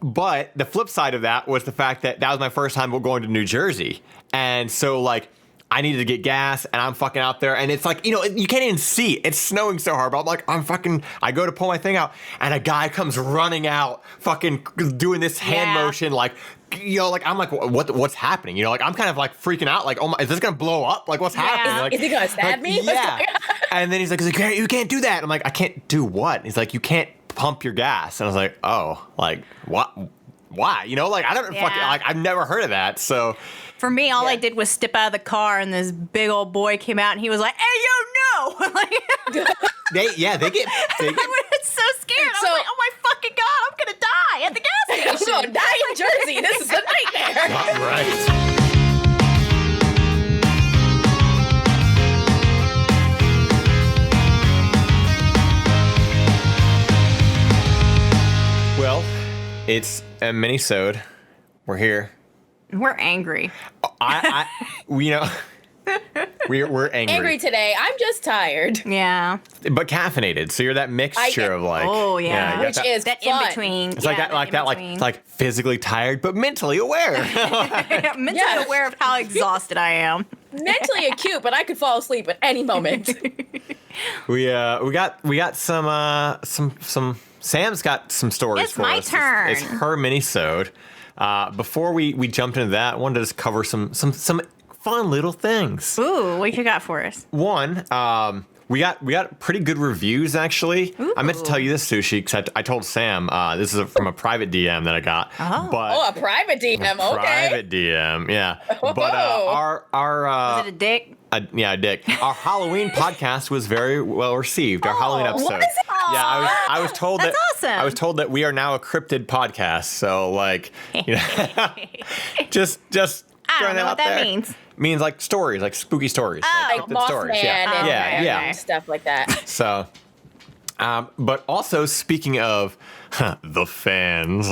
But the flip side of that was the fact that was my first time going to New Jersey. And so, like, I needed to get gas, and I'm fucking out there, and it's like, you can't even see. It's snowing so hard, but I'm like, I go to pull my thing out, and a guy comes running out, fucking doing this hand motion, like, I'm like, what's happening? Like, I'm kind of like freaking out, like, oh my, is this gonna blow up? Like, what's happening? Like, is he gonna stab me? Yeah. And then he's like, you can't do that. I'm like, I can't do what? He's like, you can't pump your gas. And I was like, oh, like, what? Why? Like, I don't fucking, like, I've never heard of that, so. For me, all I did was step out of the car, and this big old boy came out, and he was like, "Hey, yo, no!" They get. I was so scared. I was like, "Oh my fucking god, I'm gonna die at the gas station! I'm gonna die in Jersey. This is a nightmare." Not right. Well, it's a minisode. We're here. We're angry. We're angry. Angry today. I'm just tired. Yeah. But caffeinated, so you're that mixture of like. Oh yeah. Which is that fun. in between. It's like physically tired but mentally aware. Mentally aware of how exhausted I am. Mentally acute, but I could fall asleep at any moment. We got some. Sam's got some stories It's for my us. turn. It's her minisode. Before we jumped into that, I wanted to just cover some fun little things. Ooh, what you got for us? One, we got pretty good reviews actually. Ooh. I meant to tell you this, Sushi, because I told Sam this is from a private DM that I got. Oh, but a private DM. Okay. Private DM, yeah. Oh. But our was it a dick? Yeah, Dick. Our Halloween podcast was very well received. Our Halloween episode. was it? Yeah, I was told That's that. awesome. I was told that we are now a cryptid podcast. So like, just I throwing don't know what out that there. means. Means like stories, like spooky stories, Oh. like cryptid Mothman stories. and Yeah. stuff like that. So, but also speaking of the fans,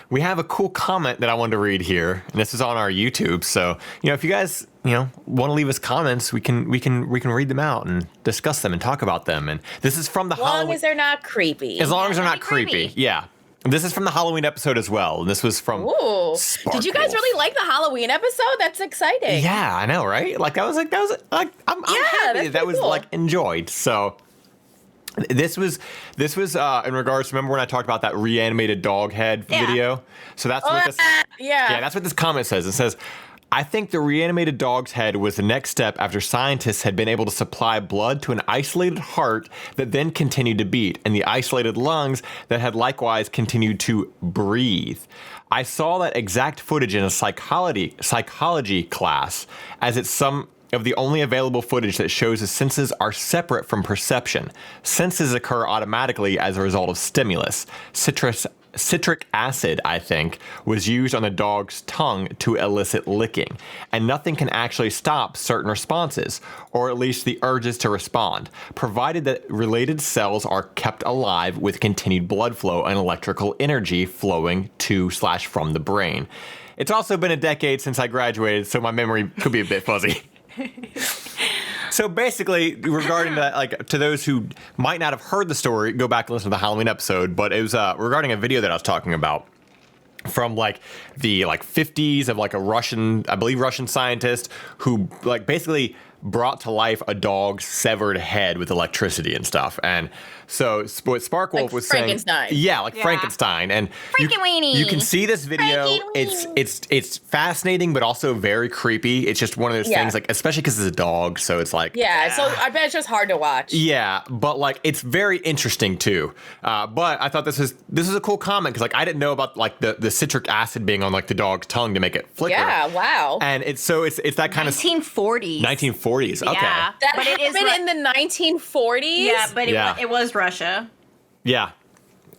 we have a cool comment that I wanted to read here, and this is on our YouTube. So, if you guys, want to leave us comments, we can read them out and discuss them and talk about them. And this is from the As long Halloween. as they're not creepy. As long as they're not creepy. creepy, yeah. This is from the Halloween episode as well. And this was from. Ooh. Sparkle. Did you guys really like the Halloween episode? That's exciting. Yeah, I know, right? Like I'm happy that's that was cool. like enjoyed. So this was in regards to, remember when I talked about that reanimated dog head video? So that's what this that's what this comment says. It says, I think the reanimated dog's head was the next step after scientists had been able to supply blood to an isolated heart that then continued to beat, and the isolated lungs that had likewise continued to breathe. I saw that exact footage in a psychology class, as it's some of the only available footage that shows the senses are separate from perception. Senses occur automatically as a result of stimulus. Citric acid, I think, was used on the dog's tongue to elicit licking, and nothing can actually stop certain responses, or at least the urges to respond, provided that related cells are kept alive with continued blood flow and electrical energy flowing to/from the brain. It's also been a decade since I graduated, so my memory could be a bit fuzzy. So basically, regarding that, like, to those who might not have heard the story, go back and listen to the Halloween episode. But it was regarding a video that I was talking about from like the 50s of like a Russian scientist who like basically brought to life a dog's severed head with electricity and stuff. And so what Sparkwolf was Frankenstein. saying, Frankenstein, and you can see this video. It's fascinating, but also very creepy. It's just one of those things, like, especially because it's a dog, so it's like so I bet it's just hard to watch. Yeah, but like it's very interesting too. But I thought this is a cool comment because like I didn't know about like the citric acid being on like the dog's tongue to make it flicker. Yeah, wow. And it's that kind 1940s. 1940s. Okay. Yeah, That but it is happened in the 1940s. Yeah, but it was Russia. Yeah.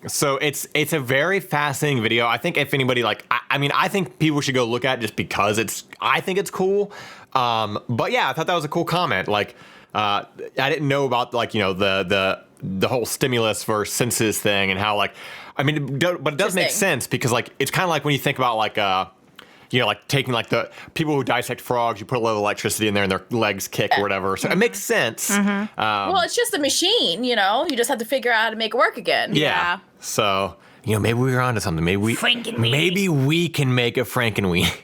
So it's a very fascinating video. I think if anybody I think people should go look at it just because I think it's cool. But yeah, I thought that was a cool comment. Like, I didn't know about like, the whole stimulus versus senses thing and how like, but it does make sense because like, it's kind of like when you think about like, like taking like the people who dissect frogs, you put a little electricity in there and their legs kick or whatever. So it makes sense. Well, it's just a machine, you just have to figure out how to make it work again. Yeah. So maybe we were onto something. Maybe we can make a Frankenweenie.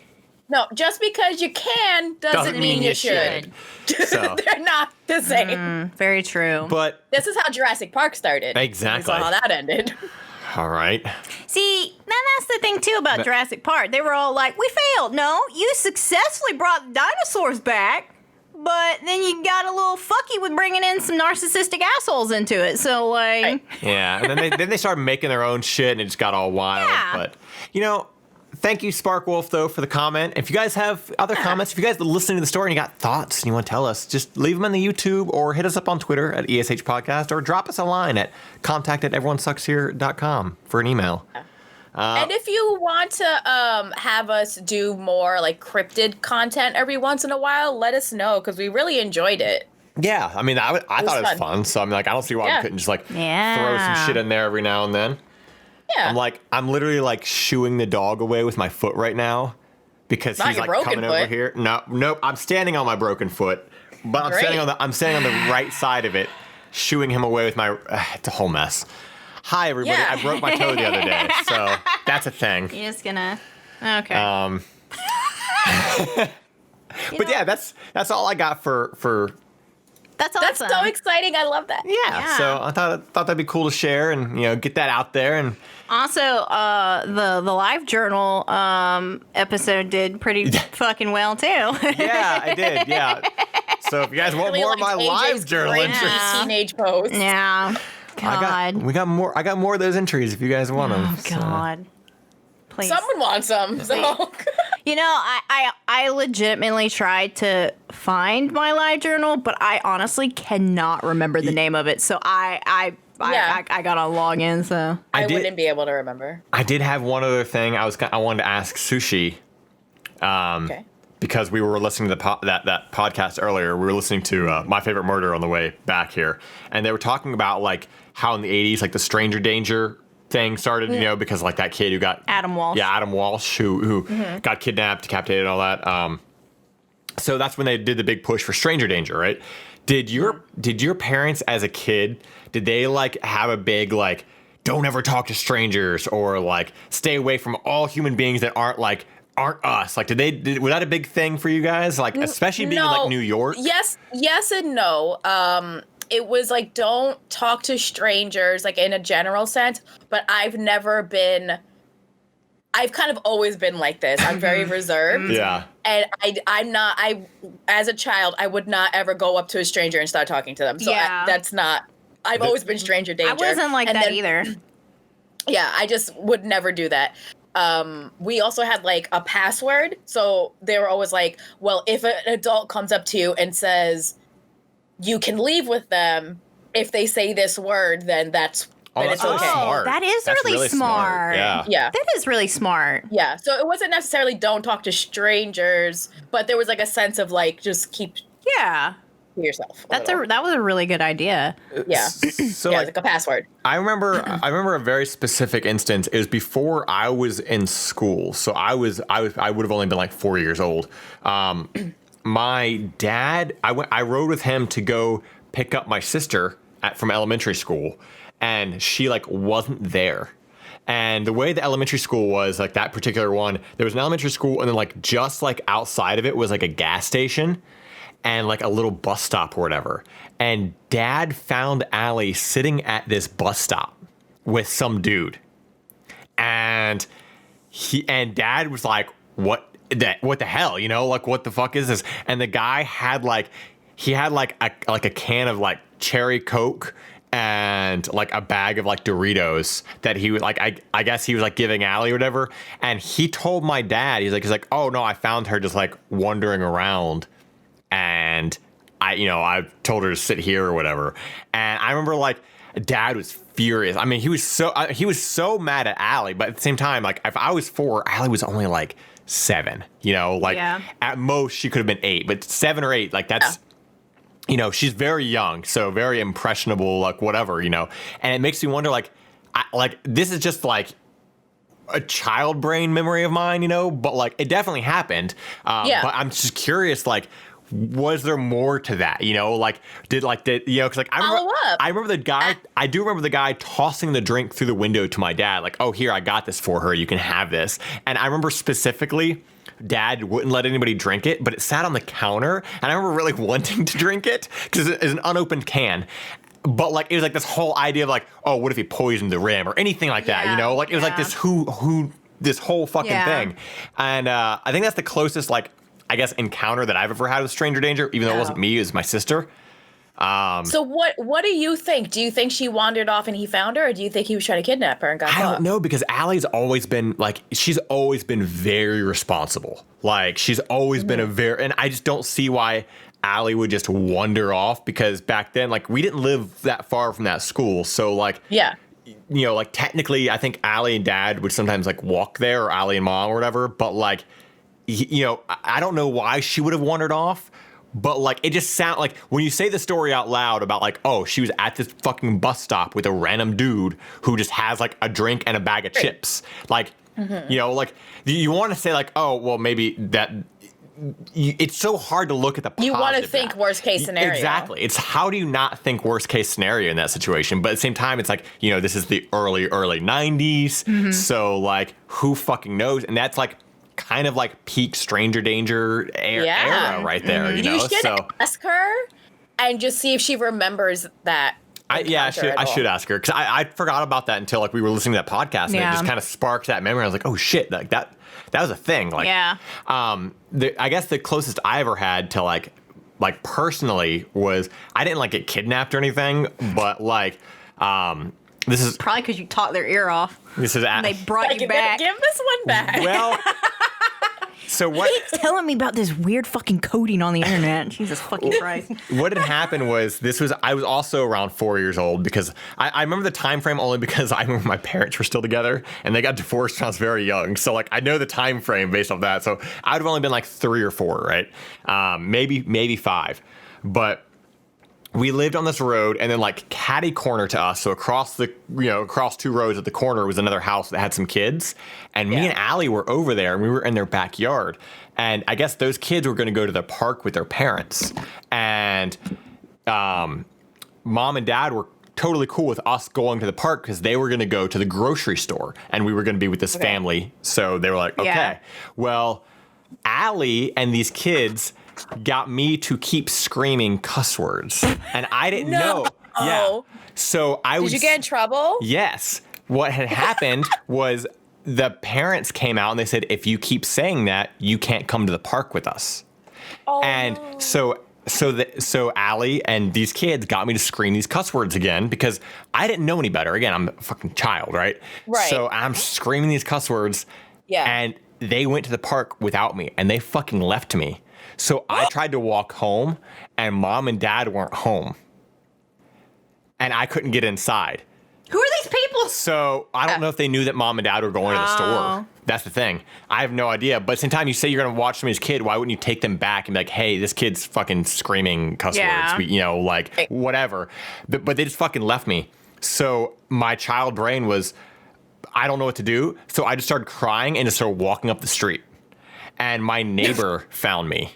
No, just because you can doesn't mean you should. So. They're not the same. Very true. But this is how Jurassic Park started. Exactly. We saw how that ended. All right. See, that's the thing, too, about Jurassic Park. They were all like, we failed. No, you successfully brought the dinosaurs back, but then you got a little fucky with bringing in some narcissistic assholes into it. So, like... Right. Yeah, and then they started making their own shit, and it just got all wild. Yeah. But, thank you, Sparkwolf, though, for the comment. If you guys have other comments, if you guys are listening to the story and you got thoughts and you want to tell us, just leave them in the YouTube or hit us up on Twitter at ESH Podcast or drop us a line at contact@everyonesuckshere.com for an email. And if you want to have us do more like cryptid content every once in a while, let us know because we really enjoyed it. Yeah, I mean, I thought it was fun. So I don't see why we couldn't just throw some shit in there every now and then. Yeah. I'm literally like shooing the dog away with my foot right now because he's like coming over here. Nope. I'm standing on my broken foot, but I'm standing on the right side of it, shooing him away with my. It's a whole mess. Hi everybody. Yeah. I broke my toe the other day, so that's a thing. You're just gonna. Okay. But yeah, that's all I got for. That's awesome. That's so exciting. I love that. Yeah. So I thought that'd be cool to share and get that out there. And also the live journal episode did pretty fucking well too. Yeah, I did. Yeah. So if you guys want more of my live journal entries, teenage posts. Yeah. God. I got more of those entries if you guys want them. Oh God. Please. Someone wants them. So. I legitimately tried to find my live journal, but I honestly cannot remember the name of it. So I got on login. So I wouldn't be able to remember. I did have one other thing I wanted to ask Sushie. Okay. Because we were listening to that podcast earlier. We were listening to My Favorite Murder on the way back here, and they were talking about like how in the 80s like the stranger danger thing started, because like that kid who got Adam Walsh. Yeah, Adam Walsh, who got kidnapped, decapitated, and all that. So that's when they did the big push for stranger danger, right? Did your parents as a kid, did they like have a big like don't ever talk to strangers or like stay away from all human beings that aren't us? Like, was that a big thing for you guys? Like, especially being in like New York? Yes and no. It was like, don't talk to strangers, like in a general sense, but I've kind of always been like this. I'm very reserved. Yeah. And as a child, I would not ever go up to a stranger and start talking to them. So I've always been stranger danger. I wasn't like that either. Yeah, I just would never do that. We also had like a password. So they were always like, well, if an adult comes up to you and says, you can leave with them, if they say this word, then it's okay. Smart. That's really smart. Yeah. That is really smart. Yeah. So it wasn't necessarily don't talk to strangers, but there was like a sense of like just keep to yourself. That was a really good idea. Yeah. So like a password. I remember a very specific instance. It was before I was in school. So I would have only been like 4 years old. My dad, I rode with him to go pick up my sister from elementary school, and she like wasn't there. And the way the elementary school was, like that particular one, there was an elementary school, and then like just like outside of it was like a gas station and like a little bus stop or whatever. And Dad found Allie sitting at this bus stop with some dude, and Dad was like, what the hell, like what the fuck is this? And the guy had a can of like cherry Coke and like a bag of like Doritos that he was like, I guess he was like giving Allie or whatever. And he told my dad, he's like, oh no, I found her just like wandering around, and I told her to sit here or whatever. And I remember like Dad was furious. I mean, he was so mad at Allie, but at the same time, like if I was 4, Allie was only like 7, at most she could have been 8, but 7 or 8, like that's, she's very young, so very impressionable, like whatever, and it makes me wonder, like this is just like a child brain memory of mine, but like it definitely happened. But I'm just curious, like was there more to that? You know, like did you know? Because like I remember the guy. I do remember the guy tossing the drink through the window to my dad. Like, oh, here, I got this for her. You can have this. And I remember specifically, Dad wouldn't let anybody drink it, but it sat on the counter, and I remember really wanting to drink it because it's an unopened can. But like it was like this whole idea of like, oh, what if he poisoned the rim or anything like that? You know, like it was like this this whole fucking thing. And I think that's the closest like, I guess, encounter that I've ever had with stranger danger, even though it wasn't me, it was my sister. So what do you think? Do you think she wandered off and he found her, or do you think he was trying to kidnap her and got caught? I don't know, because Allie's always been like, she's always been very responsible. Like she's always been and I just don't see why Allie would just wander off, because back then, like, we didn't live that far from that school. So like, you know, like technically I think Allie and Dad would sometimes like walk there, or Allie and Mom or whatever. But like, you know, I don't know why she would have wandered off, but like, it just sounds like when you say the story out loud about like, oh, she was at this fucking bus stop with a random dude who just has like a drink and a bag of chips. Like, you know, like you want to say like, oh, well, maybe that it's so hard to look at the positive. You want to think worst case scenario. Exactly. It's how do you not think worst case scenario in that situation? But at the same time, it's like, you know, this is the early 90s. So like, who fucking knows? And that's like, kind of like peak stranger danger era right there. You know? Should ask her and just see if she remembers that. I should ask her, because I forgot about that until like we were listening to that podcast, and it just kind of sparked that memory. I was like, oh shit, like that was a thing. Like, I guess the closest I ever had to like personally was, I didn't like get kidnapped or anything, but like this is probably because you talked their ear off. This is and they brought you back. Give this one back. Well. So what? He's telling me about this weird fucking coding on the internet. Jesus fucking Christ. What had happened was I was also around 4 years old, because I remember the time frame only because I remember my parents were still together and they got divorced when I was very young. So like I know the time frame based off that. So I would have only been like 3 or 4, right? Maybe 5. But we lived on this road, and then like catty corner to us, so across 2 roads at the corner was another house that had some kids, and me and Allie were over there, and we were in their backyard, and I guess those kids were going to go to the park with their parents, and Mom and Dad were totally cool with us going to the park because they were going to go to the grocery store, and we were going to be with this family, so they were like, okay. Well, Allie and these kids got me to keep screaming cuss words, and I didn't know. Yeah. So Did you get in trouble? Yes. What had happened was the parents came out and they said, if you keep saying that, you can't come to the park with us. And so Allie and these kids got me to scream these cuss words again, because I didn't know any better. Again, I'm a fucking child, right? Right. So I'm screaming these cuss words. Yeah. And they went to the park without me, and they fucking left me. So I tried to walk home, and Mom and Dad weren't home, and I couldn't get inside. Who are these people? So I don't know if they knew that Mom and Dad were going to the store. That's the thing. I have no idea. But since time you say you're going to watch somebody's kid, why wouldn't you take them back and be like, hey, this kid's fucking screaming cuss words, you know, like whatever. But they just fucking left me. So my child brain was, I don't know what to do. So I just started crying and just started walking up the street. And my neighbor found me.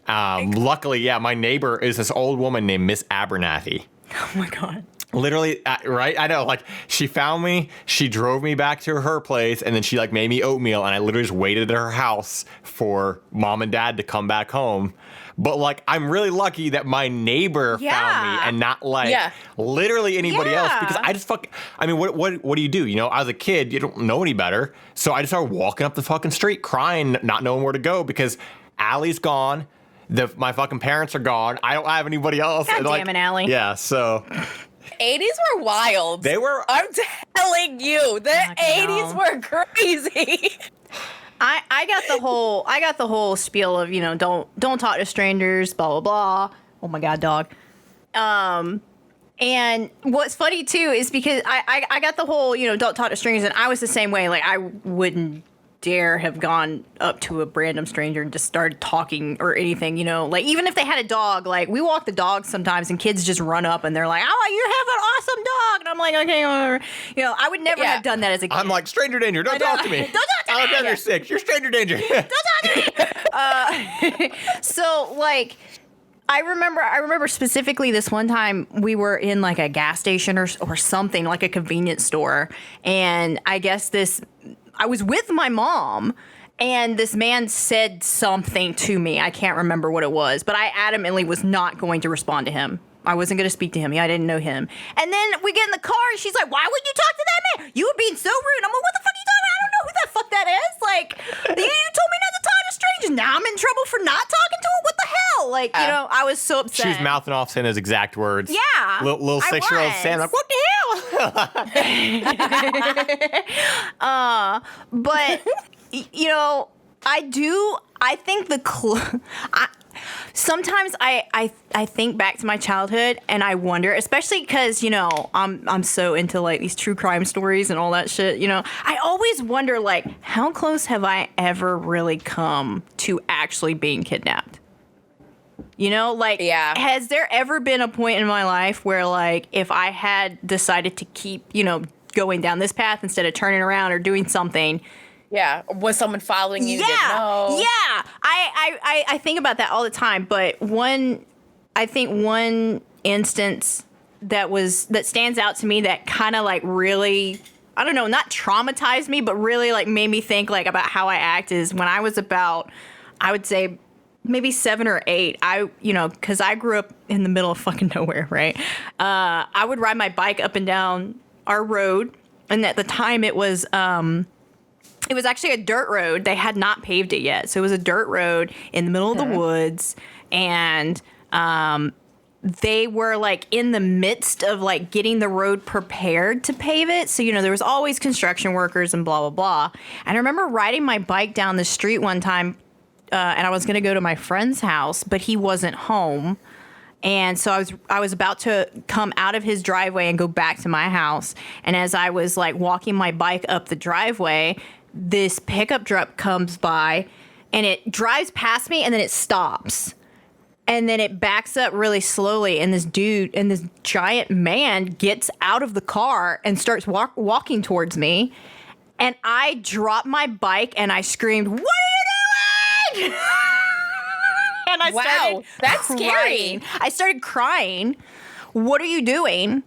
Luckily, my neighbor is this old woman named Miss Abernathy. Oh my God. Literally, right? I know, like, she found me, she drove me back to her place, and then she, like, made me oatmeal, and I literally just waited at her house for Mom and Dad to come back home. But, like, I'm really lucky that my neighbor found me and not, like, literally anybody else, because I just I mean, what do you do? You know, as a kid, you don't know any better, so I just started walking up the fucking street crying, not knowing where to go, because Allie's gone, my fucking parents are gone, I don't have anybody else. God damn it, Allie. Yeah, so... 80s were wild. They were. I'm telling you, the 80s were crazy. I got the whole spiel of, you know, don't talk to strangers, blah blah blah. Oh my God, dog. And what's funny too is because I got the whole, you know, don't talk to strangers, and I was the same way. Like, I wouldn't dare have gone up to a random stranger and just started talking or anything, you know, like even if they had a dog, like we walk the dogs sometimes and kids just run up and they're like, oh, you have an awesome dog. And I'm like, okay, whatever. You know, I would never have done that as a kid. I'm like, stranger danger, don't talk to me. Don't talk to me. Alexander 6, you're stranger danger. Don't talk to me. So like, I remember specifically this one time we were in like a gas station or something, like a convenience store. And I guess I was with my mom and this man said something to me. I can't remember what it was, but I adamantly was not going to respond to him. I wasn't going to speak to him. I didn't know him. And then we get in the car and she's like, why wouldn't you talk to that man? You were being so rude. I'm like, what the fuck are you talking about? I don't know who the fuck that is. Like, you told me not to talk to strangers. Now I'm in trouble for not talking to him? What the hell? Like, you know, I was so upset. She was mouthing off saying those exact words. Yeah. Little 6-year-old Sam, like, what the hell? But, you know, I think sometimes I think back to my childhood and I wonder, especially because, you know, I'm so into like these true crime stories and all that shit, you know, I always wonder like how close have I ever really come to actually being kidnapped? You know, like, has there ever been a point in my life where like if I had decided to keep, you know, going down this path instead of turning around or doing something? Yeah, was someone following you? Yeah, yeah. I think about that all the time. But one instance that stands out to me that kind of like really, I don't know, not traumatized me, but really like made me think like about how I act is when I was about, I would say maybe 7 or 8. Because I grew up in the middle of fucking nowhere, right? I would ride my bike up and down our road, and at the time it was actually a dirt road. They had not paved it yet. So it was a dirt road in the middle of the woods. And they were like in the midst of like getting the road prepared to pave it. So, you know, there was always construction workers and blah, blah, blah. And I remember riding my bike down the street one time and I was going to go to my friend's house, but he wasn't home. And so I was about to come out of his driveway and go back to my house. And as I was like walking my bike up the driveway, this pickup truck comes by and it drives past me and then it stops. And then it backs up really slowly. And this giant man gets out of the car and starts walking towards me. And I dropped my bike and I screamed, "What are you doing?" And I started that's crying. Scary. I started crying. What are you doing?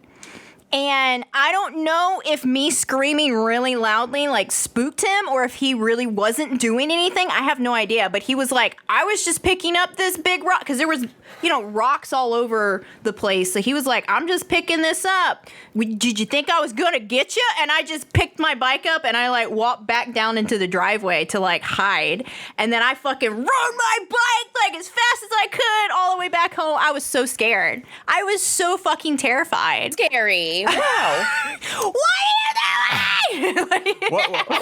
And I don't know if me screaming really loudly like spooked him or if he really wasn't doing anything. I have no idea. But he was like, I was just picking up this big rock because there was, you know, rocks all over the place. So he was like, I'm just picking this up. Did you think I was going to get you? And I just picked my bike up and I like walked back down into the driveway to like hide. And then I fucking rode my bike like as fast as I could all the way back home. I was so scared. I was so fucking terrified. Scary. Wow. What are you doing?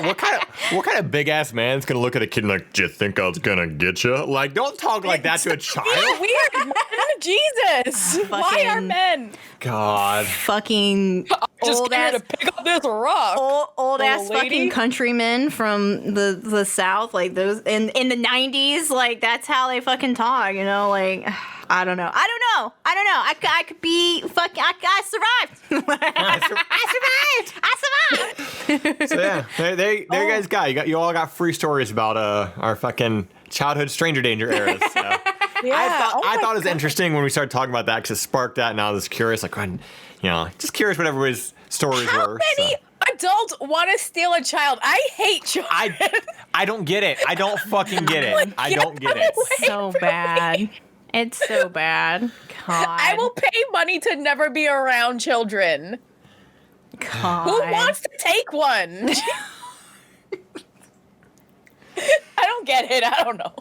what kind of big ass man's gonna look at a kid and like, do you think I was gonna get you? Like, don't talk like that to a child. Weird. Jesus. Why are men? God. Fucking Just old scared ass, to pick up this rock. old ass lady. fucking countrymen from the South, like those in the 90s. Like that's how they fucking talk, you know? Like I don't know. I could be fucking. I survived. I survived. So yeah, there you guys got. You all got free stories about our fucking childhood stranger danger eras. So. Yeah. I thought it was interesting when we started talking about that because it sparked that, and I was curious, like, when, you know, just curious what everybody's stories were. How many adults want to steal a child? I hate children. I don't get it. I don't fucking get it. I don't get it. So bad. It's so bad. God. I will pay money to never be around children. God. Who wants to take one? I don't get it. I don't know.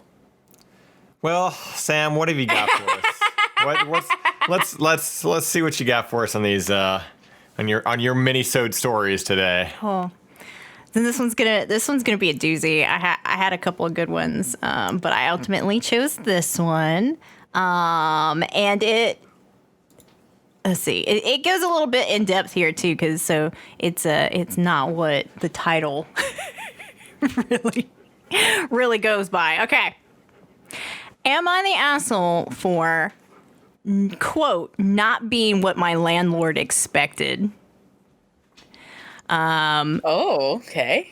Well, Sam, what have you got for us? Let's see what you got for us on these on your minisode stories today. Oh. Then this one's gonna be a doozy. I had a couple of good ones, but I ultimately chose this one. And let's see, it goes a little bit in depth here too, because it's not what the title really goes by. Okay. Am I the asshole for, quote, not being what my landlord expected? Oh, okay.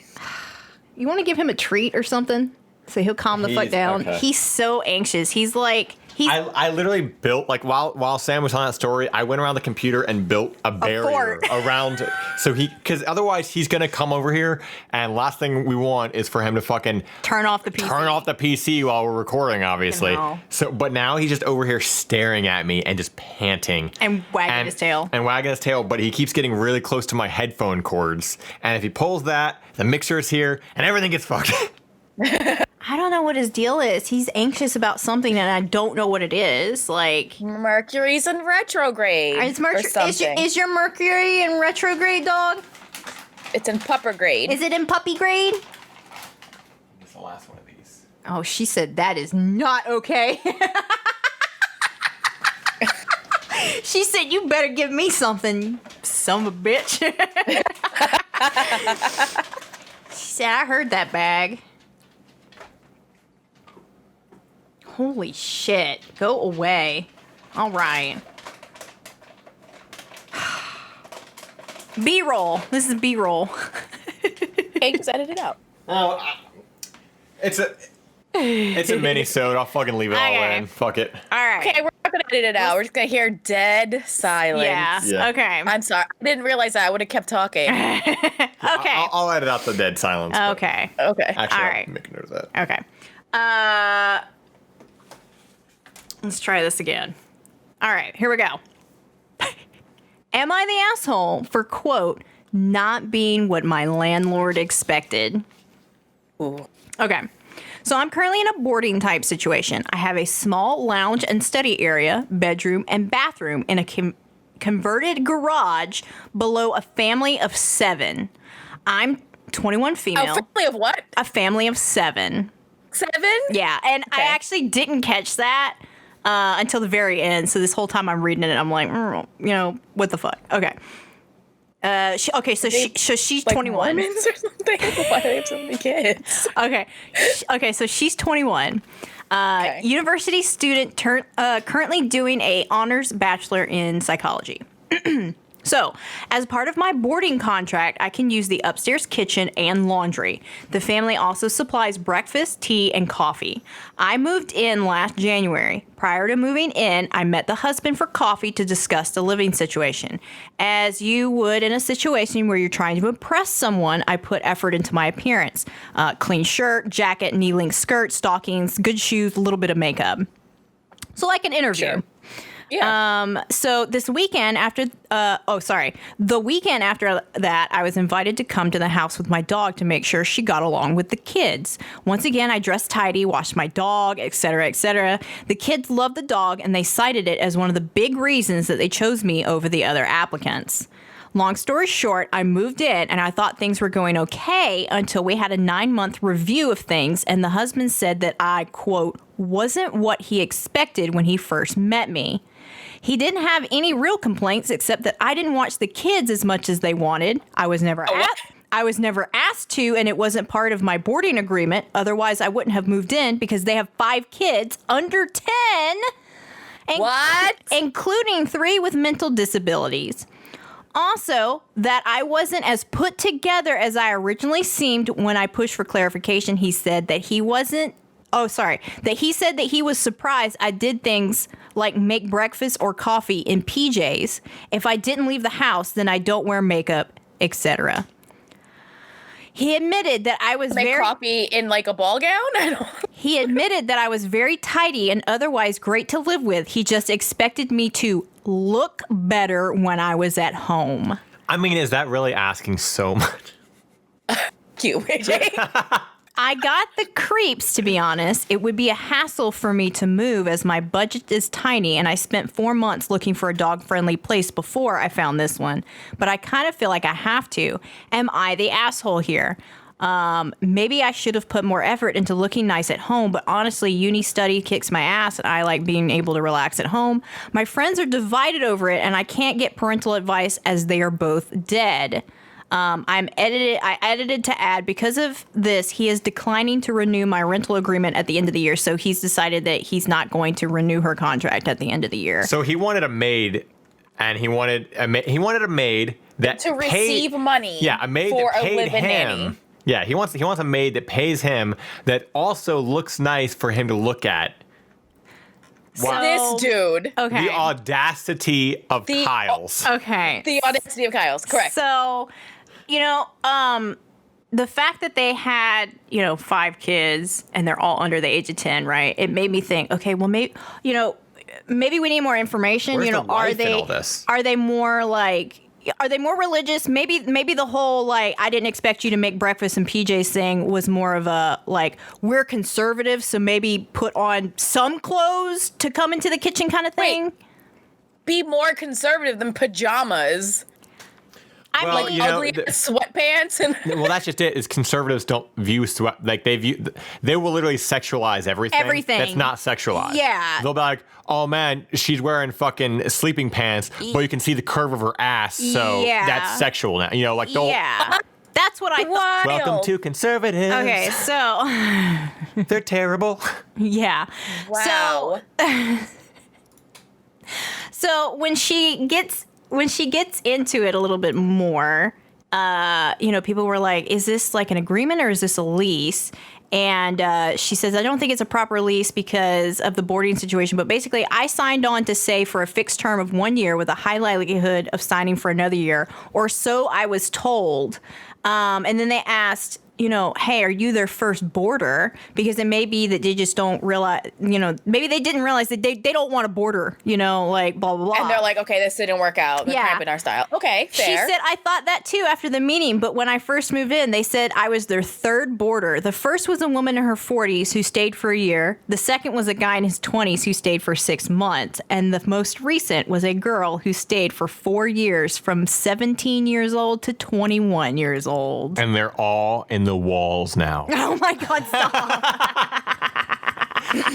You want to give him a treat or something? So he'll calm the fuck down. Okay. He's so anxious. He's like... I literally built, like, while Sam was telling that story, I went around the computer and built a barrier around, so because otherwise he's going to come over here, and last thing we want is for him to fucking turn off the PC while we're recording, obviously. But now he's just over here staring at me and just panting. And wagging his tail. But he keeps getting really close to my headphone cords, and if he pulls that, the mixer is here, and everything gets fucked. I don't know what his deal is. He's anxious about something, and I don't know what it is. Like Mercury's in retrograde. Is your Mercury in retrograde, dog? It's in pupper grade. Is it in puppy grade? It's the last one of these. Oh, she said that is not okay. She said, "You better give me something, son of a bitch." She said, "I heard that bag." Holy shit. Go away. All right. B-roll. This is B-roll. Hey, just edit it out. Oh, it's a minisode. I'll fucking leave it all in. Fuck it. All right. Okay, we're not going to edit it out. We're just going to hear dead silence. Yeah. Okay. I'm sorry. I didn't realize that. I would have kept talking. Okay. I'll edit out the dead silence. Okay. Okay. Actually, all right. I'll make a note of that. Okay. Let's try this again. All right, here we go. Am I the asshole for, quote, not being what my landlord expected? Ooh. Okay. So I'm currently in a boarding type situation. I have a small lounge and study area, bedroom, and bathroom in a converted garage below a family of 7. I'm 21 female. A family of what? A family of 7. 7? Yeah, and okay. I actually didn't catch that until the very end. So this whole time I'm reading it, I'm like, what the fuck? Okay. So she's like 21. Mormons or something? Why do they have so many kids? Okay, so she's 21. University student currently doing a honors bachelor in psychology. So, as part of my boarding contract, I can use the upstairs kitchen and laundry. The family also supplies breakfast, tea, and coffee. I moved in last January. Prior to moving in, I met the husband for coffee to discuss the living situation. As you would in a situation where you're trying to impress someone, I put effort into my appearance. Clean shirt, jacket, knee-length skirt, stockings, good shoes, a little bit of makeup. So like an interview. Sure. Yeah. So the weekend after that, I was invited to come to the house with my dog to make sure she got along with the kids. Once again, I dressed tidy, washed my dog, etc., etc. The kids loved the dog, and they cited it as one of the big reasons that they chose me over the other applicants. Long story short, I moved in, and I thought things were going okay until we had a 9-month review of things, and the husband said that I, quote, wasn't what he expected when he first met me. He didn't have any real complaints except that I didn't watch the kids as much as they wanted. I was never asked to, and it wasn't part of my boarding agreement. Otherwise, I wouldn't have moved in because they have 5 kids under 10. Including 3 with mental disabilities. Also, that I wasn't as put together as I originally seemed when I pushed for clarification. He said that he wasn't. That he said that he was surprised I did things like make breakfast or coffee in PJs. If I didn't leave the house, then I don't wear makeup, etc. He admitted that I was make coffee in like a ball gown? He admitted that I was very tidy and otherwise great to live with. He just expected me to look better when I was at home. I mean, is that really asking so much? Cute, AJ. I got the creeps, to be honest. It would be a hassle for me to move as my budget is tiny, and I spent 4 months looking for a dog-friendly place before I found this one. But I kind of feel like I have to. Am I the asshole here? Maybe I should have put more effort into looking nice at home, but honestly, uni study kicks my ass, and I like being able to relax at home. My friends are divided over it, and I can't get parental advice as they are both dead. I edited to add, because of this, he is declining to renew my rental agreement at the end of the year. So he's decided that he's not going to renew her contract at the end of the year. So he wanted a maid, and he wanted a maid that to receive money. Yeah, a maid for that paid a live-in him. nanny. Yeah, he wants a maid that pays him, that also looks nice for him to look at. Wow. This dude. Okay. The audacity of Kyle's. Okay. The audacity of Kyle's. Correct. So, the fact that they had, 5 kids and they're all under the age of 10, right? It made me think, okay, well, maybe we need more information. Where's the wife in all this? Are they more religious? Maybe the whole, I didn't expect you to make breakfast and PJs thing was more of a, we're conservative, so maybe put on some clothes to come into the kitchen kind of thing. Wait, be more conservative than pajamas. I'm ugly sweatpants and well, that's just it. Is conservatives don't view they will literally sexualize everything. Everything that's not sexualized. Yeah, they'll be like, oh man, she's wearing fucking sleeping pants, but you can see the curve of her ass, so that's sexual now. They'll. Yeah. That's what I thought. Welcome to conservatives. Okay, so they're terrible. Yeah. Wow. So when she gets into it a little bit more, people were like, is this like an agreement or is this a lease? And she says, I don't think it's a proper lease because of the boarding situation. But basically, I signed on to say for a fixed term of 1 year with a high likelihood of signing for another year, or so I was told. And then they asked, hey, are you their first boarder? Because it may be that they just don't realize, maybe they didn't realize that they don't want a boarder, blah, blah, blah. And they're like, okay, this didn't work out. They're cramping our style. Okay, fair. She said, I thought that too after the meeting, but when I first moved in, they said I was their third boarder. The first was a woman in her 40s who stayed for a year. The second was a guy in his 20s who stayed for 6 months. And the most recent was a girl who stayed for 4 years, from 17 years old to 21 years old. And they're all in the walls now. Oh my God, stop.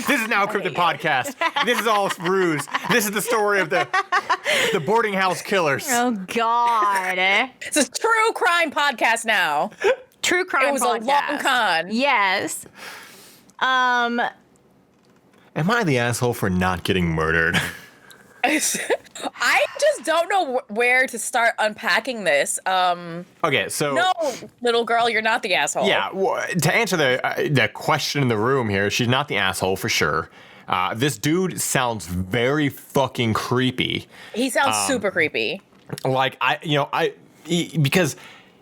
This is now a cryptid podcast. This is all ruse. This is the story of the boarding house killers. Oh God. It's a true crime podcast now. True crime podcast. It was a long con. Yes. Am I the asshole for not getting murdered? I just don't know where to start unpacking this. Okay, so no, little girl, you're not the asshole. Yeah, to answer the question in the room here, she's not the asshole for sure. This dude sounds very fucking creepy. He sounds super creepy. Because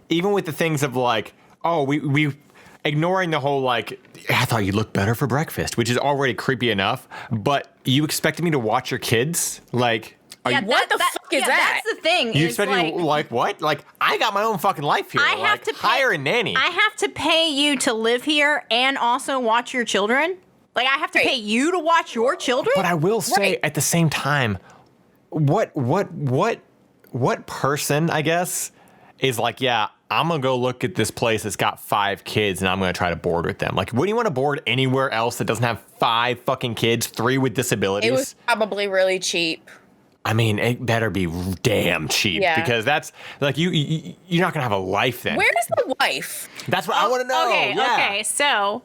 even with the things of we ignoring the whole I thought you looked better for breakfast, which is already creepy enough, but you expected me to watch your kids? What the fuck is that? That's the thing. You expect me to, what? I got my own fucking life here. I have to hire a nanny. I have to pay you to live here and also watch your children? I have to pay you to watch your children? But I will say at the same time, what person, I guess, is I'm going to go look at this place that's got 5 kids and I'm going to try to board with them. Wouldn't you want to board anywhere else that doesn't have 5 fucking kids, 3 with disabilities? It was probably really cheap. I mean, it better be damn cheap because that's you're not going to have a life then. Where's the wife? That's what I want to know. Okay, so.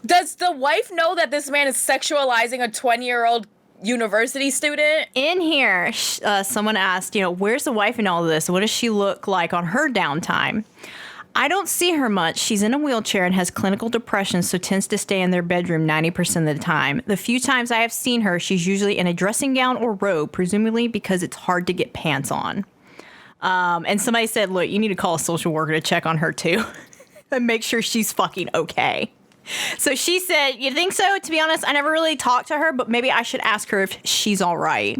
Does the wife know that this man is sexualizing a 20-year-old university student? In here, someone asked, where's the wife in all of this? What does she look like on her downtime? I don't see her much. She's in a wheelchair and has clinical depression, so tends to stay in their bedroom 90% of the time. The few times I have seen her, she's usually in a dressing gown or robe, presumably because it's hard to get pants on. And somebody said, look, you need to call a social worker to check on her too and make sure she's fucking okay. So she said, you think so? To be honest, I never really talked to her, but maybe I should ask her if she's all right.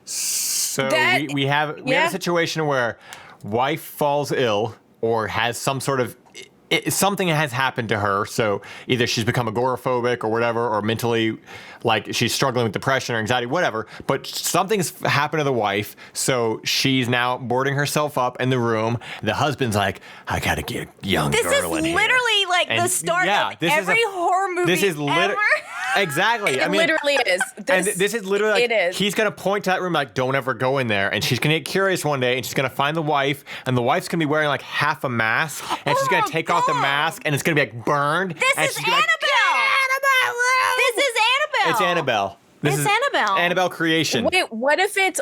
So we have a situation where wife falls ill or has some sort of something has happened to her. So either she's become agoraphobic or whatever, or mentally she's struggling with depression or anxiety, whatever. But something's happened to the wife. So she's now boarding herself up in the room. The husband's like, I got to get a young girl in here. This is literally the start of every horror movie ever. Exactly. It literally is. This is literally like, it is. he's going to point to that room like, don't ever go in there. And she's going to get curious one day and she's going to find the wife. And the wife's going to be wearing like half a mask. And she's going to take off the mask and it's going to be like burned. This is Annabelle. This is Annabelle. It's Annabelle. This is Annabelle. Annabelle creation. Wait, what if it's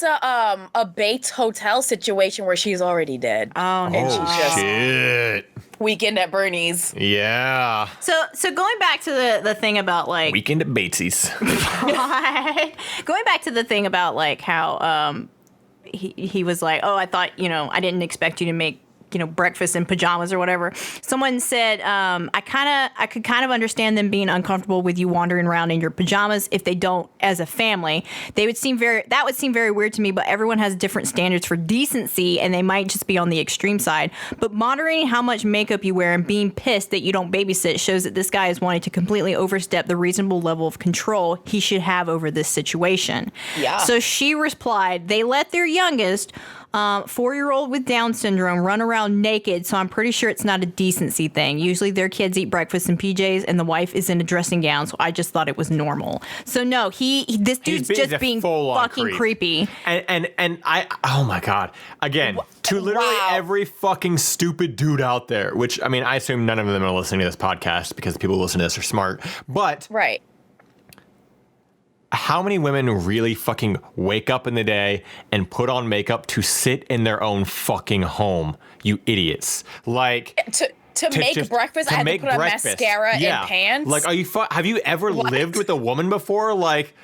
a Bates Hotel situation where she's already dead? Oh, no. And she's just Shit. Weekend at Bernie's. Yeah. So going back to the thing about like Weekend at Batesy's. going back to the thing about like how he was like, oh, I thought, I didn't expect you to make breakfast in pajamas or whatever. Someone said, I could kind of understand them being uncomfortable with you wandering around in your pajamas if they don't as a family. That would seem very weird to me, but everyone has different standards for decency and they might just be on the extreme side. But monitoring how much makeup you wear and being pissed that you don't babysit shows that this guy is wanting to completely overstep the reasonable level of control he should have over this situation. Yeah. So she replied, they let their youngest 4-year-old with Down syndrome run around naked, so I'm pretty sure it's not a decency thing. Usually their kids eat breakfast in PJs and the wife is in a dressing gown, so I just thought it was normal. So no, this dude's just being fucking creepy. And I, oh my God. Again, to literally every fucking stupid dude out there, which, I mean, I assume none of them are listening to this podcast because the people who listen to this are smart, but... Right. How many women really fucking wake up in the day and put on makeup to sit in their own fucking home? You idiots. Like to make breakfast, I had to put on mascara and pants. Like, have you ever lived with a woman before? Like,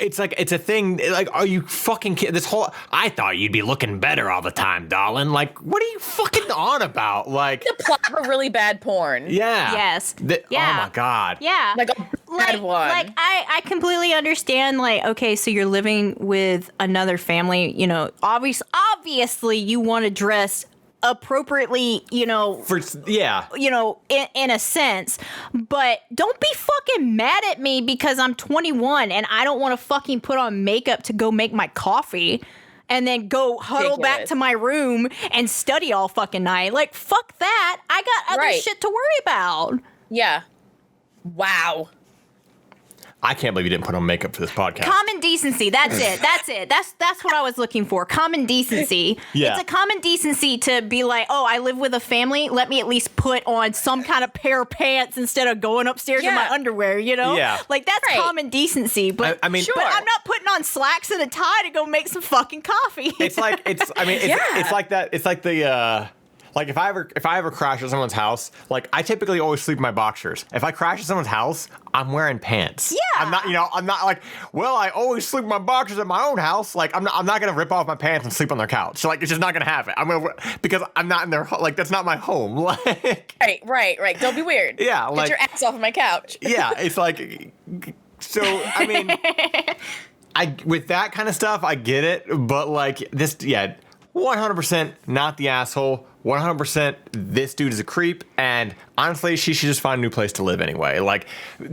it's a thing. Like, are you fucking kidding? I thought you'd be looking better all the time, darling. Like, what are you fucking on about? Like, the plot of a really bad porn. Yeah. Yes. Oh my God. Yeah. Like a bad one. Like, I completely understand, like, okay, so you're living with another family, obviously you want to dress appropriately, in a sense, but don't be fucking mad at me because I'm 21 and I don't want to fucking put on makeup to go make my coffee and then go huddle back to my room and study all fucking night. Like, fuck that. I got other shit to worry about. Yeah. Wow. I can't believe you didn't put on makeup for this podcast. Common decency. That's it. That's what I was looking for. Common decency. Yeah. It's a common decency to be like, oh, I live with a family. Let me at least put on some kind of pair of pants instead of going upstairs in my underwear, Yeah. Like, that's common decency. But I mean, but I'm not putting on slacks and a tie to go make some fucking coffee. It's like that. It's like the like if I ever crash at someone's house, like I typically always sleep in my boxers. If I crash at someone's house, I'm wearing pants. Yeah. I'm not like, well, I always sleep in my boxers at my own house. Like I'm not gonna rip off my pants and sleep on their couch. So like it's just not gonna happen. Because I'm not in their like that's not my home. Like right. Don't be weird. Yeah, like get your ass off of my couch. Yeah, it's like so. I mean, with that kind of stuff, I get it. But like this, 100% not the asshole. 100% this dude is a creep, and honestly, she should just find a new place to live anyway. Like,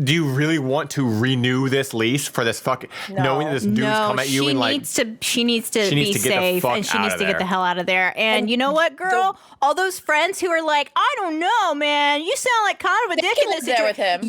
do you really want to renew this lease for this fucking knowing that this dude's come at you and like she needs to be safe and she needs to get the hell out of there. And you know what, girl? All those friends who are like, I don't know, man, you sound like kind of a dick in this situation. With him.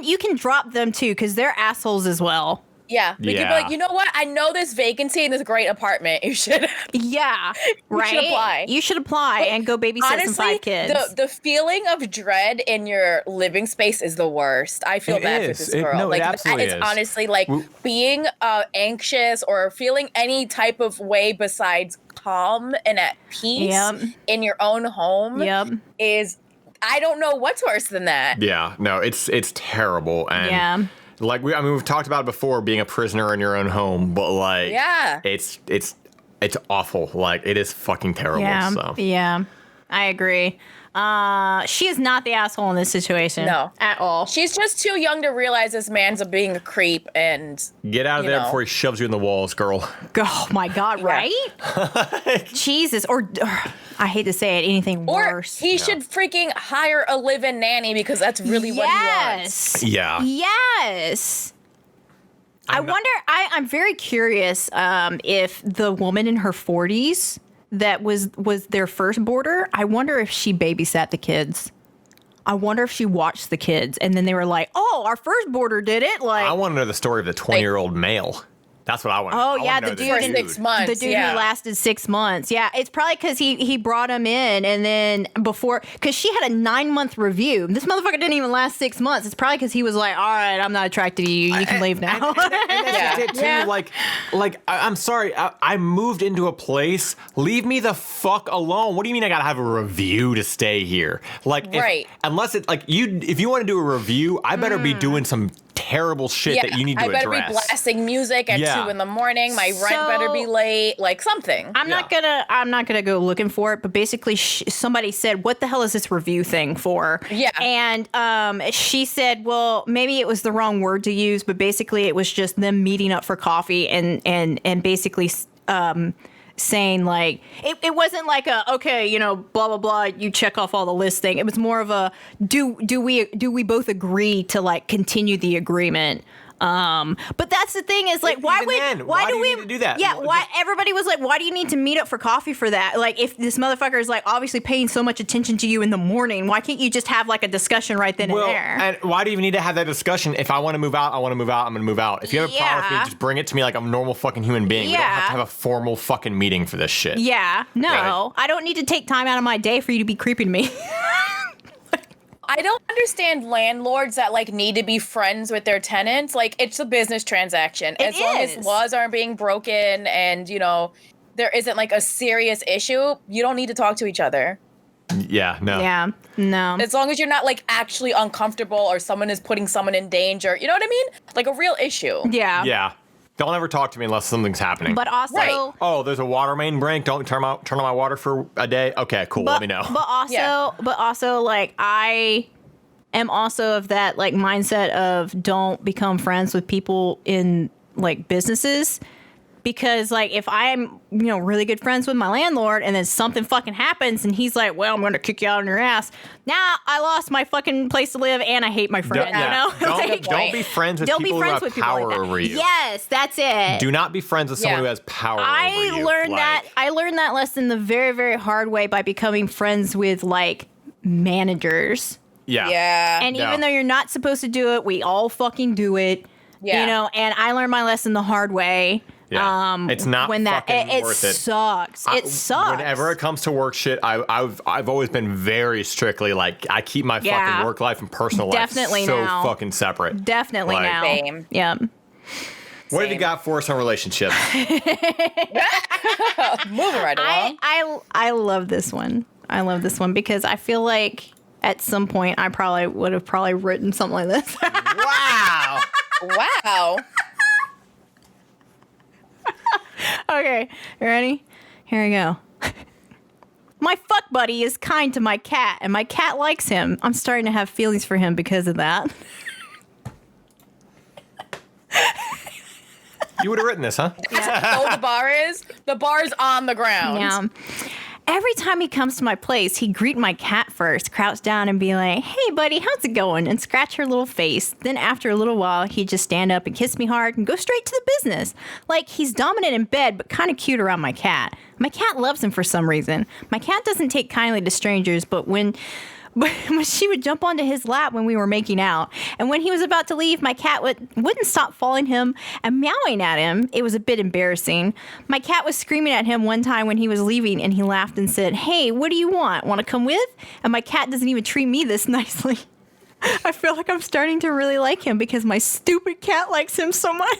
You can drop them too because they're assholes as well. Yeah. We could be like, you know what? I know this vacancy in this great apartment. You should. Yeah. Right. You should apply. You should apply and go babysit some 5 kids. The feeling of dread in your living space is the worst. I feel bad for this girl. It absolutely is. Honestly like being anxious or feeling any type of way besides calm and at peace in your own home is, I don't know what's worse than that. Yeah. No, it's terrible. And like we've talked about it before, being a prisoner in your own home, but like, it's awful. Like it is fucking terrible. Yeah, so. Yeah, I agree. She is not the asshole in this situation. No, at all. She's just too young to realize this man's being a creep and get out of there before he shoves you in the walls, girl. Oh my God, right? Jesus, or I hate to say it, anything worse. Or he should freaking hire a live-in nanny because that's really what he wants. Yeah. Yes. I'm very curious if the woman in her 40s that was their first boarder, I wonder if she babysat the kids. I wonder if she watched the kids. And then they were like, oh, our first boarder did it. Like, I want to know the story of the 20-year-old male. That's what I want. Oh, yeah, the dude in 6 months. The dude who lasted 6 months. Yeah, it's probably because he brought him in and then because she had a 9-month review. This motherfucker didn't even last 6 months. It's probably because he was like, all right, I'm not attracted to you. You can leave now. And that's just it, too. Yeah. Like, I'm sorry. I moved into a place. Leave me the fuck alone. What do you mean I got to have a review to stay here? Like, unless it's like if you want to do a review, I better be doing some terrible shit that you need to address. I better be blasting music at 2 a.m. my rent better be late, like something. I'm not gonna go looking for it, but basically somebody said, what the hell is this review thing for? Yeah. And she said, well, maybe it was the wrong word to use, but basically it was just them meeting up for coffee and basically saying like it wasn't like a okay, blah blah blah, you check off all the list thing. It was more of a do we both agree to like continue the agreement. But that's the thing is like, why do we need to do that? Yeah, everybody was like, why do you need to meet up for coffee for that? Like, if this motherfucker is like obviously paying so much attention to you in the morning, why can't you just have like a discussion right then and there? And why do you even need to have that discussion? If I want to move out, I want to move out. I'm going to move out. If you have a problem with me, just bring it to me like I'm a normal fucking human being. We don't have to have a formal fucking meeting for this shit. Yeah, no, right? I don't need to take time out of my day for you to be creepy to me. I don't understand landlords that like need to be friends with their tenants. Like, it's a business transaction. As long as laws aren't being broken and, there isn't like a serious issue, you don't need to talk to each other. Yeah, no. Yeah, no. As long as you're not like actually uncomfortable or someone is putting someone in danger. You know what I mean? Like a real issue. Yeah. Yeah. Don't ever talk to me unless something's happening. But also, oh, there's a water main break. Don't turn on my water for a day. Okay, cool. Let me know. But also, like, I am also of that like mindset of don't become friends with people in like businesses, because like if I'm really good friends with my landlord and then something fucking happens and he's like, well, I'm going to kick you out on your ass. Now I lost my fucking place to live and I hate my friend. Don't be friends with people who have power over you. Yes, that's it. Do not be friends with someone who has power over you. I learned that lesson the very, very hard way by becoming friends with like managers. Yeah. And even though you're not supposed to do it, we all fucking do it. Yeah. And I learned my lesson the hard way. Yeah. It's not fucking worth it. It sucks. It sucks. Whenever it comes to work shit, I've always been very strictly like, I keep my fucking work life and personal life so fucking separate. Definitely now. Same. Yeah. What have you got for us on relationships? Moving right along. I love this one. I love this one because I feel like at some point I probably would have written something like this. Wow. Wow. Okay, you ready? Here we go. My fuck buddy is kind to my cat, and my cat likes him. I'm starting to have feelings for him because of that. You would have written this, huh? Yeah. Oh, the bar is on the ground. Yeah. Every time he comes to my place, he'd greet my cat first, crouch down and be like, hey, buddy, how's it going? And scratch her little face. Then after a little while, he'd just stand up and kiss me hard and go straight to the business. Like, he's dominant in bed, but kind of cute around my cat. My cat loves him for some reason. My cat doesn't take kindly to strangers, but when she would jump onto his lap when we were making out. And when he was about to leave, my cat wouldn't stop following him and meowing at him. It was a bit embarrassing. My cat was screaming at him one time when he was leaving, and he laughed and said, hey, what do you want? Want to come with? And my cat doesn't even treat me this nicely. I feel like I'm starting to really like him because my stupid cat likes him so much.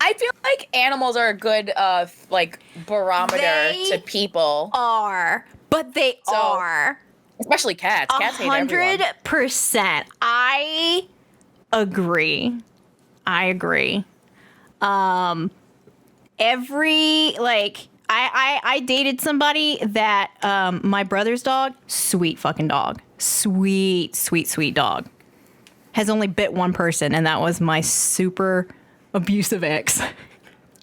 I feel like animals are a good barometer to people. But they are. Especially cats. Cats hate everyone. 100%. I agree. I dated somebody that my brother's dog, sweet fucking dog. Sweet, sweet, sweet dog. Has only bit one person, and that was my super abusive ex.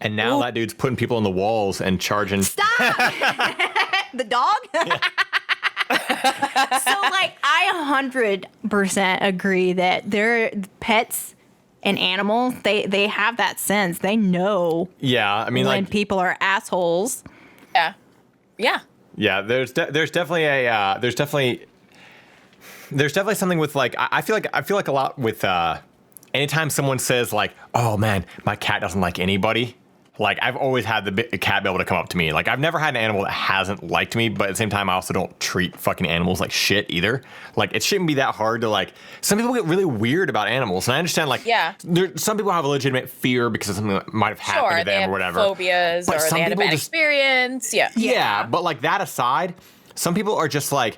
And now that dude's putting people on the walls and charging. Stop! The dog? Yeah. So, I 100% agree that their pets and animals, they have that sense. They know. Yeah, I mean, when people are assholes. Yeah. Yeah. Yeah, there's definitely something with like I feel like a lot with anytime someone says like, oh man, my cat doesn't like anybody. Like I've always had the cat be able to come up to me. Like I've never had an animal that hasn't liked me, but at the same time I also don't treat fucking animals like shit either. Like it shouldn't be that hard to like. Some people get really weird about animals, and I understand like some people have a legitimate fear because of something that might have happened to them or whatever. Phobias but or they had a bad experience. Yeah, but like that aside, some people are just like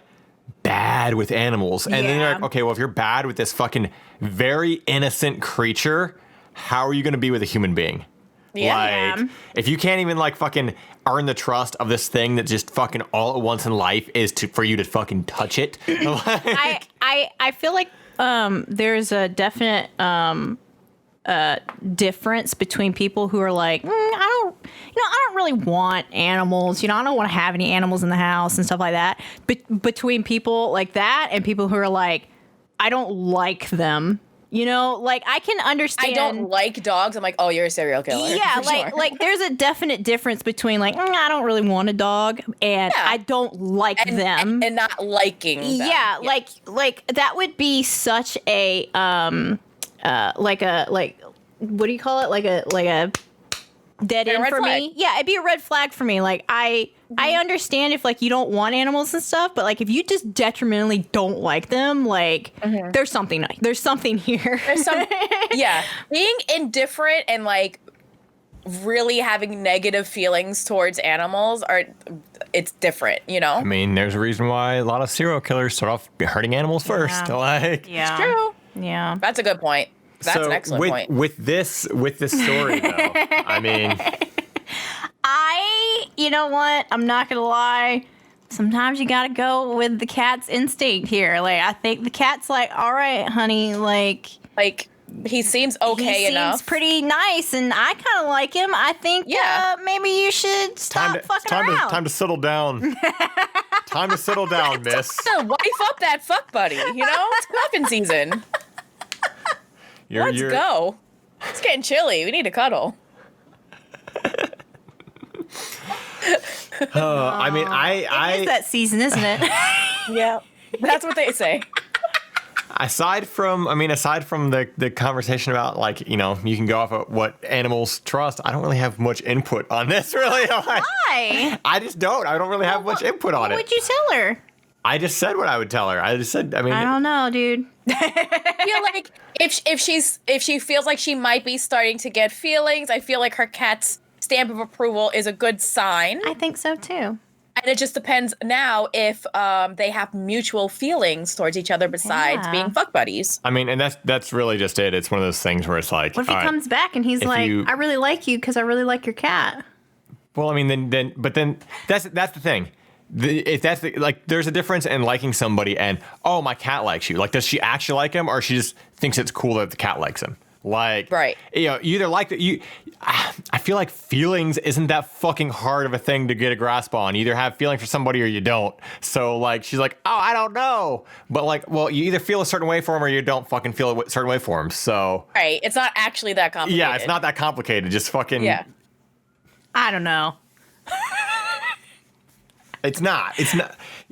bad with animals, and then you're like, okay, well if you're bad with this fucking very innocent creature, how are you going to be with a human being? Yeah. Like, if you can't even like fucking earn the trust of this thing that just fucking all at once in life is for you to fucking touch it. Like, I feel like there's a definite difference between people who are like, I don't really want animals. I don't want to have any animals in the house and stuff like that. Between people like that and people who are like, I don't like them. Like I can understand. I don't like dogs. I'm like, oh, you're a serial killer. Yeah, like there's a definite difference between like, I don't really want a dog and I don't like them. And not liking them. Yeah, like that would be such a what do you call it? Like a dead end for me. Yeah, it'd be a red flag for me. Like I understand if like you don't want animals and stuff, but like if you just detrimentally don't like them, like there's something here. There's being indifferent and like really having negative feelings towards animals it's different, I mean, there's a reason why a lot of serial killers start off hurting animals first. Like, it's true. Yeah, that's a good point. That's an excellent point. With this story though, I mean. You know what? I'm not gonna lie. Sometimes you gotta go with the cat's instinct here. Like, I think the cat's like, all right, honey, like he seems okay enough. He seems pretty nice, and I kind of like him. I think maybe you should stop fucking around. Time to settle down. Time to settle down, miss. Wife up that fuck buddy. It's cuffing season. Let's go. It's getting chilly. We need to cuddle. I mean, it is that season, isn't it? Yeah, that's what they say. Aside from the conversation about like, you can go off of what animals trust, I don't really have much input on this, really. Why? I just don't. I don't really have much input on it. What would you tell her? I just said what I would tell her. I just said, I mean, I don't know, dude. I feel like if she feels like she might be starting to get feelings, I feel like her cat's stamp of approval is a good sign. I think so too. And it just depends now if they have mutual feelings towards each other besides being fuck buddies. I mean, and that's really just it. It's one of those things where it's like, what if he comes back and he's like, I really like you because I really like your cat. Well, I mean, then that's the thing. If that's there's a difference in liking somebody and, oh, my cat likes you. Like, does she actually like him, or she just thinks it's cool that the cat likes him? Like, right. You either like that I feel like feelings isn't that fucking hard of a thing to get a grasp on. You either have feelings for somebody or you don't. So like, she's like, oh, I don't know. But like, well, you either feel a certain way for him or you don't fucking feel a certain way for him. So. Right. It's not actually that complicated. Yeah, it's not that complicated. Just fucking. Yeah. I don't know. It's not.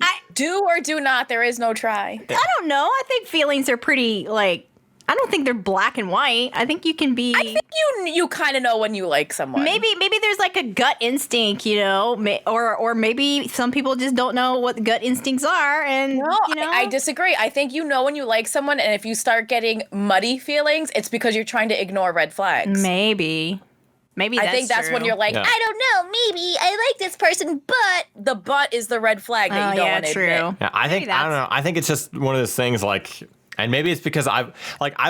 I do or do not. There is no try. I don't know. I think feelings are pretty I don't think they're black and white. I think you can be. I think you kind of know when you like someone. Maybe there's like a gut instinct, or maybe some people just don't know what gut instincts are, and I disagree. I think you know when you like someone, and if you start getting muddy feelings, it's because you're trying to ignore red flags. Maybe I think that's true. When you're like, I don't know, maybe I like this person, but the but is the red flag that you don't want to admit. Yeah, I don't know. I think it's just one of those things like. And maybe it's because I've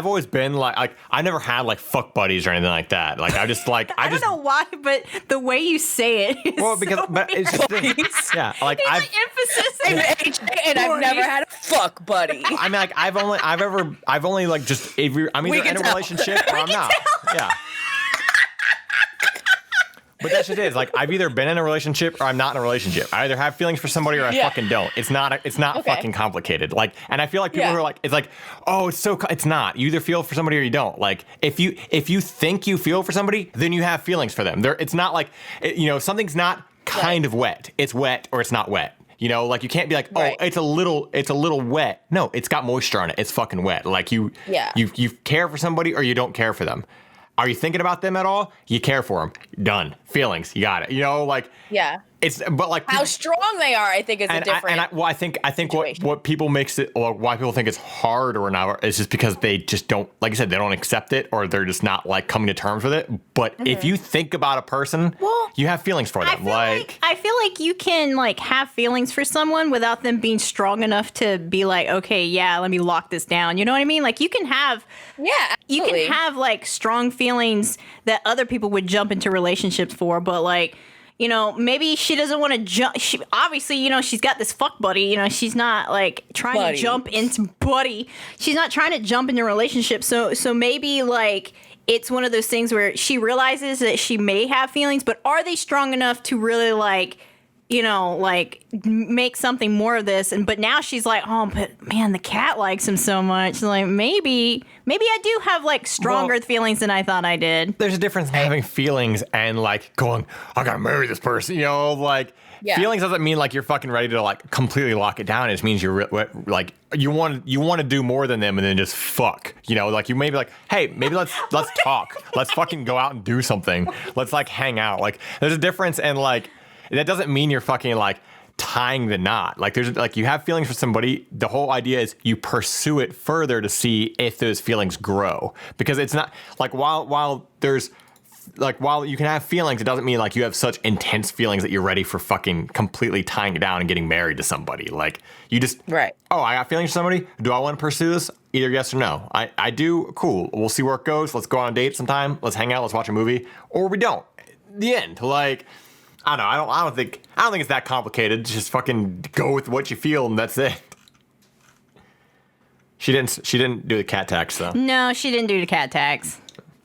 always been like I never had like fuck buddies or anything like that. Like I just like I don't know why, but the way you say it is but it's just yeah, like I've emphasis and I've never had a fuck buddy. I mean, like I've only like just I'm either in a relationship or I'm not. Yeah. But that's just it. It's like I've either been in a relationship or I'm not in a relationship. I either have feelings for somebody or I fucking don't. It's not fucking complicated. Like, and I feel like people who are like, it's like, oh, it's not. You either feel for somebody or you don't. Like, if you think you feel for somebody, then you have feelings for them. It's not like, something's not kind of wet. It's wet or it's not wet. You know, like you can't be like, oh, it's a little wet. No, it's got moisture on it. It's fucking wet. Like you care for somebody or you don't care for them. Are you thinking about them at all? You care for them. Done. Feelings. You got it. You know, like but like how strong they are, I think is a different. I think what people makes it, or why people think it's hard or not, is just because they just don't, like I said, they don't accept it or they're just not like coming to terms with it. But if you think about a person, you have feelings for them. I feel like you can like have feelings for someone without them being strong enough to be like, okay, yeah, let me lock this down. You know what I mean? Like you can have, you can have like strong feelings that other people would jump into relationships for, but like, you know, maybe she doesn't want to jump. Obviously, you know, she's got this fuck buddy. You know, she's not like trying to jump into buddy. She's not trying to jump into a relationship. So maybe like it's one of those things where she realizes that she may have feelings, but are they strong enough to really like, you know, like make something more of this? But now she's like, oh, but man, the cat likes him so much. Like maybe I do have like stronger feelings than I thought I did. There's a difference in having feelings and like going, I gotta marry this person. You know, like feelings doesn't mean like you're fucking ready to like completely lock it down. It just means you're like you want to do more than them and then just fuck. You know, like you may be like, hey, maybe let's talk. Let's fucking go out and do something. Let's like hang out. Like there's a difference, and like. That doesn't mean you're fucking like tying the knot. Like there's like you have feelings for somebody. The whole idea is you pursue it further to see if those feelings grow. Because it's not like while there's like while you can have feelings, it doesn't mean like you have such intense feelings that you're ready for fucking completely tying it down and getting married to somebody. Like you just oh, I got feelings for somebody. Do I want to pursue this? Either yes or no. I do. Cool. We'll see where it goes. Let's go on a date sometime. Let's hang out. Let's watch a movie. Or we don't. The end. Like. I don't know. I don't think it's that complicated. Just fucking go with what you feel, and that's it. She didn't do the cat tax though. No, she didn't do the cat tax.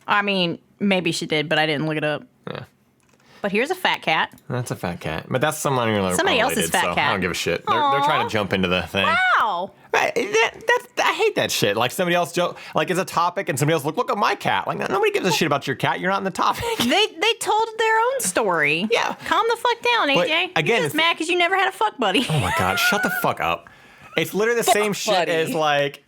I mean, maybe she did, but I didn't look it up. Yeah. But here's a fat cat. That's a fat cat. But that's somebody else's fat cat. I don't give a shit. They're trying to jump into the thing. Wow. I hate that shit. Like somebody else, like it's a topic, and somebody else look at my cat. Like nobody gives a shit about your cat. You're not in the topic. They told their own story. Yeah. Calm the fuck down, AJ. But again, you're just mad because you never had a fuck buddy. Oh my god, shut the fuck up. It's literally the same shit as like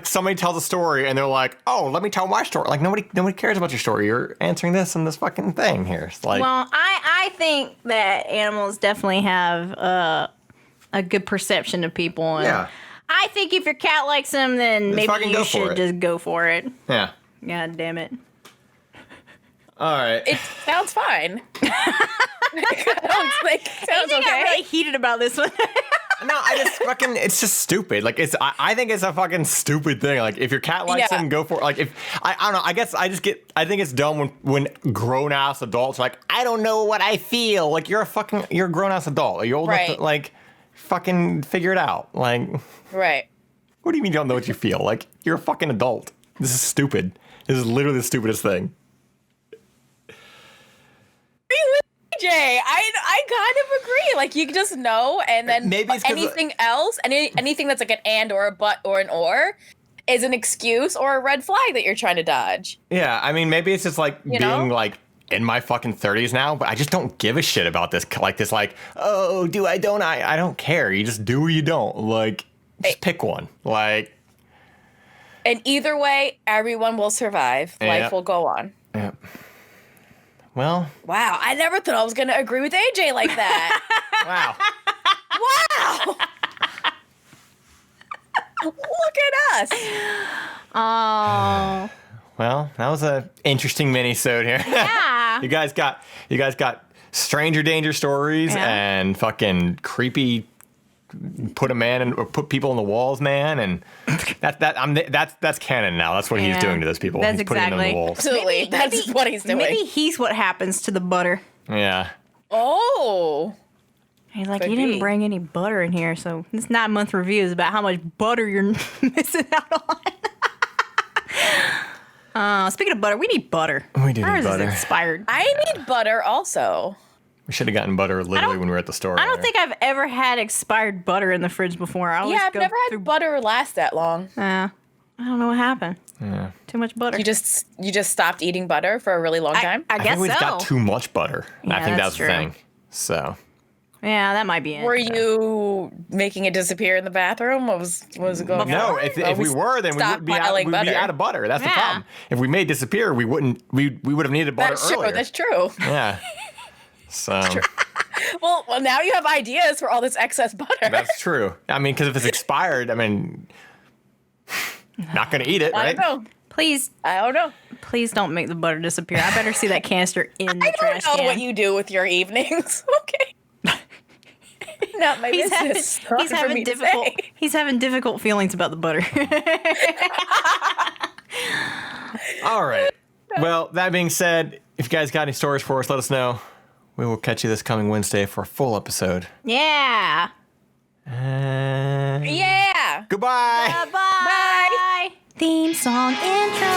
somebody tells a story and they're like, oh, let me tell my story. Like nobody cares about your story. You're answering this in this fucking thing here. It's like, well, I think that animals definitely have a good perception of people. And I think if your cat likes them, then maybe you should just go for it. Yeah. God damn it. All right. It sounds fine. sounds okay. got really heated about this one. No, it's just stupid. Like I think it's a fucking stupid thing. Like if your cat likes him, go for it. Like if I don't know. I guess I think it's dumb when grown ass adults are like, I don't know what I feel. Like you're a grown ass adult. Are you old enough to like fucking figure it out? Like right. What do you mean you don't know what you feel? Like you're a fucking adult. This is stupid. This is literally the stupidest thing. AJ, I kind of agree. Like you just know, and then maybe it's anything else, anything that's like an and or a but or an or, is an excuse or a red flag that you're trying to dodge. Yeah, I mean, maybe it's just like being like in my fucking 30s now, but I just don't give a shit about this. Like, oh, do I? Don't I? I don't care. You just do or you don't. Like, just pick one. Like, and either way, everyone will survive. Life will go on. Yeah. Well. Wow, I never thought I was going to agree with AJ like that. Wow. Look at us. Oh. Well, that was an interesting mini-sode here. Yeah. You guys got stranger danger stories and fucking creepy put people in the walls, man, and that's canon now. That's what he's doing to those people. That's he's putting them in the walls. Absolutely. That's what he's doing. Maybe he's what happens to the butter. Yeah. Oh. He's like, you didn't bring any butter in here, so this 9-month review is about how much butter you're missing out on. Speaking of butter, we need butter. We do need Ours butter. Is expired. I need butter also. We should have gotten butter literally when we were at the store. I don't think I've ever had expired butter in the fridge before. I've never had butter last that long. I don't know what happened. Yeah. Too much butter. You just stopped eating butter for a really long time? I guess think we've so. got too much butter. Yeah, I think that's the thing. So. Yeah, that might be it. Were you making it disappear in the bathroom? What was it going on? No, if we were, then we would be out of butter. That's the problem. If we made disappear, we would have needed butter earlier. That's true. Yeah. So. Well, now you have ideas for all this excess butter. That's true. I mean, because if it's expired, I mean, not going to eat it, right? I don't know. Please. I don't know. Please don't make the butter disappear. I better see that canister in the trash can. I don't know what you do with your evenings. Okay. Not my business. He's having difficult feelings about the butter. All right. Well, that being said, if you guys got any stories for us, let us know. We will catch you this coming Wednesday for a full episode. Yeah. Yeah. Goodbye. Bye. Theme song intro.